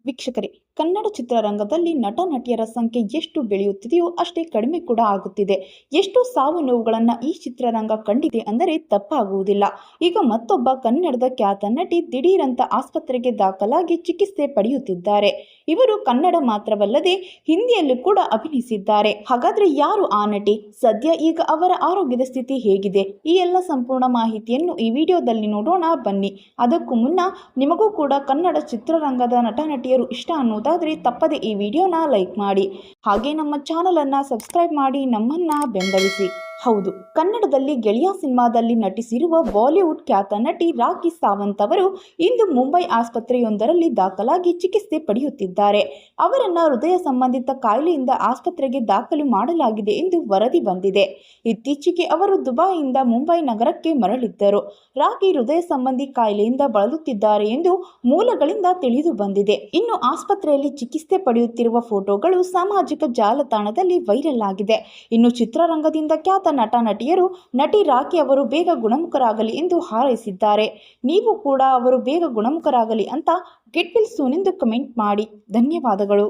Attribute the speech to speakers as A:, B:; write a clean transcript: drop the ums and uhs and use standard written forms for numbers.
A: ವೀಕ್ಷಕರೇ, ಕನ್ನಡ ಚಿತ್ರರಂಗದಲ್ಲಿ ನಟ ನಟಿಯರ ಸಂಖ್ಯೆ ಎಷ್ಟು ಬೆಳೆಯುತ್ತಿದೆಯೋ ಅಷ್ಟೇ ಕಡಿಮೆ ಕೂಡ ಆಗುತ್ತಿದೆ. ಎಷ್ಟು ಸಾವು ನೋವುಗಳನ್ನು ಈ ಚಿತ್ರರಂಗ ಕಂಡಿದೆ ಅಂದರೆ ತಪ್ಪಾಗುವುದಿಲ್ಲ. ಈಗ ಮತ್ತೊಬ್ಬ ಕನ್ನಡದ ಖ್ಯಾತ ನಟಿ ದಿಢೀರಂತ ಆಸ್ಪತ್ರೆಗೆ ದಾಖಲಾಗಿ ಚಿಕಿತ್ಸೆ ಪಡೆಯುತ್ತಿದ್ದಾರೆ. ಇವರು ಕನ್ನಡ ಮಾತ್ರವಲ್ಲದೆ ಹಿಂದಿಯಲ್ಲೂ ಕೂಡ ಅಭಿನಯಿಸಿದ್ದಾರೆ. ಹಾಗಾದ್ರೆ ಯಾರು ಆ ನಟಿ? ಸದ್ಯ ಈಗ ಅವರ ಆರೋಗ್ಯದ ಸ್ಥಿತಿ ಹೇಗಿದೆ? ಈ ಎಲ್ಲ ಸಂಪೂರ್ಣ ಮಾಹಿತಿಯನ್ನು ಈ ವಿಡಿಯೋದಲ್ಲಿ ನೋಡೋಣ ಬನ್ನಿ. ಅದಕ್ಕೂ ಮುನ್ನ ನಿಮಗೂ ಕೂಡ ಕನ್ನಡ ಚಿತ್ರರಂಗದ ನಟ ನಟಿಯರು ಇಷ್ಟ ಅನ್ನೋದಾದ್ರೆ ತಪ್ಪದೆ ಈ ವಿಡಿಯೋನ ಲೈಕ್ ಮಾಡಿ, ಹಾಗೆ ನಮ್ಮ ಚಾನಲ್ ಅನ್ನ ಸಬ್ಸ್ಕ್ರೈಬ್ ಮಾಡಿ ನಮ್ಮನ್ನ ಬೆಂಬಲಿಸಿ. ಹೌದು, ಕನ್ನಡದಲ್ಲಿ ಗೆಳೆಯ ಸಿನಿಮಾದಲ್ಲಿ ನಟಿಸಿರುವ ಬಾಲಿವುಡ್ ಖ್ಯಾತ ನಟಿ ರಾಖಿ ಸಾವಂತ್ ಅವರು ಇಂದು ಮುಂಬೈ ಆಸ್ಪತ್ರೆಯೊಂದರಲ್ಲಿ ದಾಖಲಾಗಿ ಚಿಕಿತ್ಸೆ ಪಡೆಯುತ್ತಿದ್ದಾರೆ. ಅವರನ್ನ ಹೃದಯ ಸಂಬಂಧಿತ ಕಾಯಿಲೆಯಿಂದ ಆಸ್ಪತ್ರೆಗೆ ದಾಖಲು ಮಾಡಲಾಗಿದೆ ಎಂದು ವರದಿ ಬಂದಿದೆ. ಇತ್ತೀಚೆಗೆ ಅವರು ದುಬೈಯಿಂದ ಮುಂಬೈ ನಗರಕ್ಕೆ ಮರಳಿದ್ದರು. ರಾಖಿ ಹೃದಯ ಸಂಬಂಧಿ ಕಾಯಿಲೆಯಿಂದ ಬಳಲುತ್ತಿದ್ದಾರೆ ಎಂದು ಮೂಲಗಳಿಂದ ತಿಳಿದು ಬಂದಿದೆ. ಇನ್ನು ಆಸ್ಪತ್ರೆಯಲ್ಲಿ ಚಿಕಿತ್ಸೆ ಪಡೆಯುತ್ತಿರುವ ಫೋಟೋಗಳು ಸಾಮಾಜಿಕ ಜಾಲತಾಣದಲ್ಲಿ ವೈರಲ್ ಆಗಿದೆ. ಇನ್ನು ಚಿತ್ರರಂಗದಿಂದ ಖ್ಯಾತ ನಟ ನಟಿಯರು ನಟಿ ರಾಖಿ ಅವರು ಬೇಗ ಗುಣಮುಖರಾಗಲಿ ಎಂದು ಹಾರೈಸಿದ್ದಾರೆ. ನೀವು ಕೂಡ ಅವರು ಬೇಗ ಗುಣಮುಖರಾಗಲಿ ಅಂತ ಗೆಟ್ ವೆಲ್ ಸೂನ್ ಎಂದು ಕಮೆಂಟ್ ಮಾಡಿ. ಧನ್ಯವಾದಗಳು.